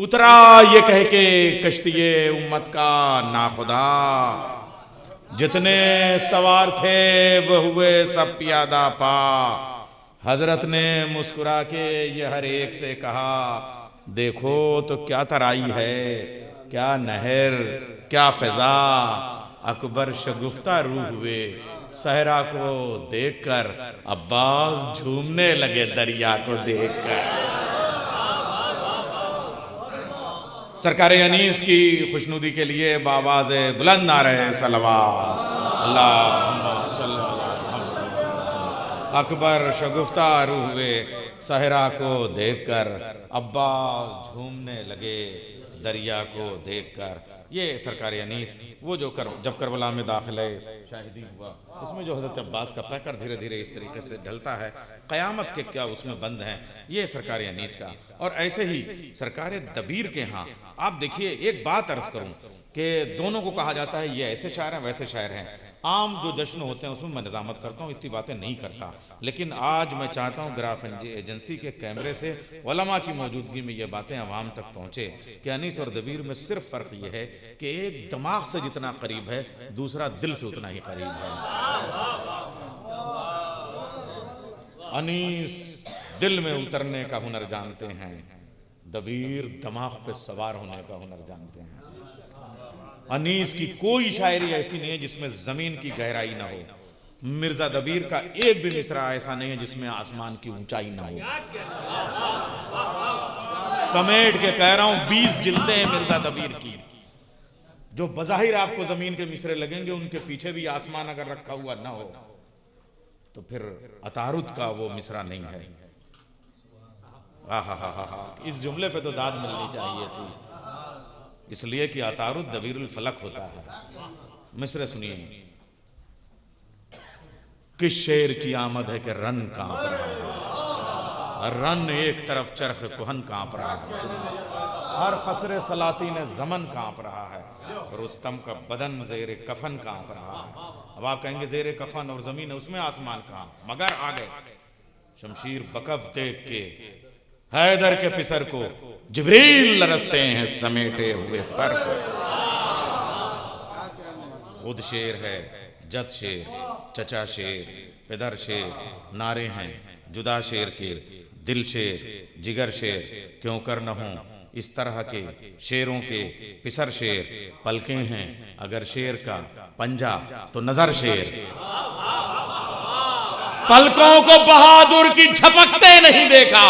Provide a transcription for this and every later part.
اترا یہ کہہ کے کشتی امت کا ناخدا، جتنے سوار تھے وہ ہوئے سب پیادہ پا۔ حضرت نے مسکرا کے یہ ہر ایک سے کہا، دیکھو تو کیا ترائی ہے، کیا نہر، کیا فضا۔ اکبر شگفتہ روح ہوئے صحرا کو دیکھ کر، عباس جھومنے لگے دریا کو دیکھ کر۔ سرکار انیس کی خوشنودی کے لیے بآواز بلند آ رہے صلوات۔ اللہم صلی اللہ علیہ وسلم۔ اکبر شگفتہ روح ہوئے صحرا کو دیکھ کر، عباس جھومنے لگے دریا کو دیکھ کر۔ یہ سرکار انیس وہ جو جب کربلا میں داخلہ شاہدی ہوا، اس میں جو حضرت عباس کا پیکر دھیرے دھیرے اس طریقے سے ڈھلتا ہے، قیامت کے کیا اس میں بند ہیں، یہ سرکار انیس کا۔ اور ایسے ہی سرکار دبیر کے ہاں آپ دیکھیے، ایک بات عرض کروں کہ دونوں کو کہا جاتا ہے یہ ایسے شاعر ہیں ویسے شاعر ہیں۔ عام جو جشن ہوتے ہیں اس میں نظامت کرتا ہوں، اتنی باتیں نہیں کرتا، لیکن آج میں چاہتا ہوں گراف ایجنسی کے کیمرے سے علماء کی موجودگی میں یہ باتیں عوام تک پہنچے کہ انیس اور دبیر میں صرف فرق یہ ہے کہ ایک دماغ سے جتنا قریب ہے، دوسرا دل سے اتنا ہی قریب ہے۔ انیس دل میں اترنے کا ہنر جانتے ہیں، دبیر دماغ پہ سوار ہونے کا ہنر جانتے ہیں۔ انیس کی کوئی شاعری ایسی نہیں ہے جس میں زمین کی گہرائی نہ ہو، مرزا دبیر کا ایک بھی مصرع ایسا نہیں ہے جس میں آسمان کی اونچائی نہ ہو۔ سمیٹ کے کہہ رہا ہوں 20 جلدیں ہیں مرزا دبیر کی، جو بظاہر آپ کو زمین کے مصرے لگیں گے، ان کے پیچھے بھی آسمان اگر رکھا ہوا نہ ہو تو پھر عطارد کا وہ مصرع نہیں ہے۔ اس جملے پہ تو داد ملنی چاہیے تھی، اس لیے کہ عطارد دبیر الفلک ہوتا ہے۔ مصرع سنیے، کس شعر کی آمد ہے کہ رن کانپ رہا ہے، رن ایک طرف چرخ کہن کانپ رہا ہے، ہر قصر سلاطین زمن کانپ رہا ہے، رستم کا بدن زیر کفن کانپ رہا ہے۔ اب آپ کہیں گے زیر کفن اور زمین ہے، اس میں آسمان کہاں، مگر آگے شمشیر بکف دیکھ کے حیدر کے پسر کو جبریل لرزتے ہیں سمیٹے ہوئے پر کو۔ خود شیر ہے، جد شیر، چچا شیر، پدر شیر، نعرے ہیں جدا شیر کے، دل شیر، جگر شیر، کیوں کر نہ ہوں اس طرح کے شیروں کے پسر شیر، پلکیں ہیں اگر شیر کا پنجہ تو نظر شیر۔ پلکوں کو بہادر کی جھپکتے نہیں دیکھا،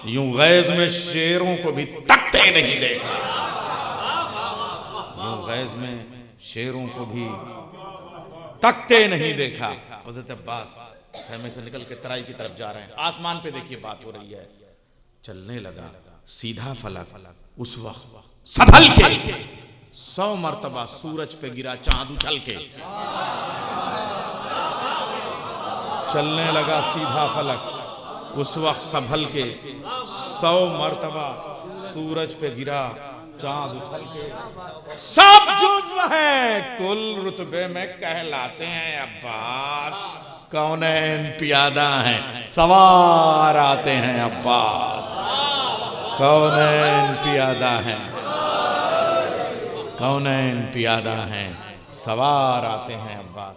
یوں غیظ میں شیروں کو بھی تکتے نہیں دیکھا، یوں غیظ میں شیروں کو بھی تکتے نہیں دیکھا۔ حضرت عباس خیمے سے نکل کے ترائی کی طرف جا رہے ہیں، آسمان پہ دیکھیے بات ہو رہی ہے، چلنے لگا سیدھا فلک، اس وقت سنبھل کے 100 مرتبہ سورج پہ گرا چاند اچھل کے۔ چلنے لگا سیدھا فلک، اس وقت سنبھل کے 100 مرتبہ سورج پہ گرا چاند اچھل کے۔ سب جزو ہیں کل رتبے میں کہلاتے ہیں عباس، کونین پیادہ ہیں سوار آتے ہیں عباس، کونین پیادہ ہیں، کونین پیادہ ہیں سوار آتے ہیں عباس۔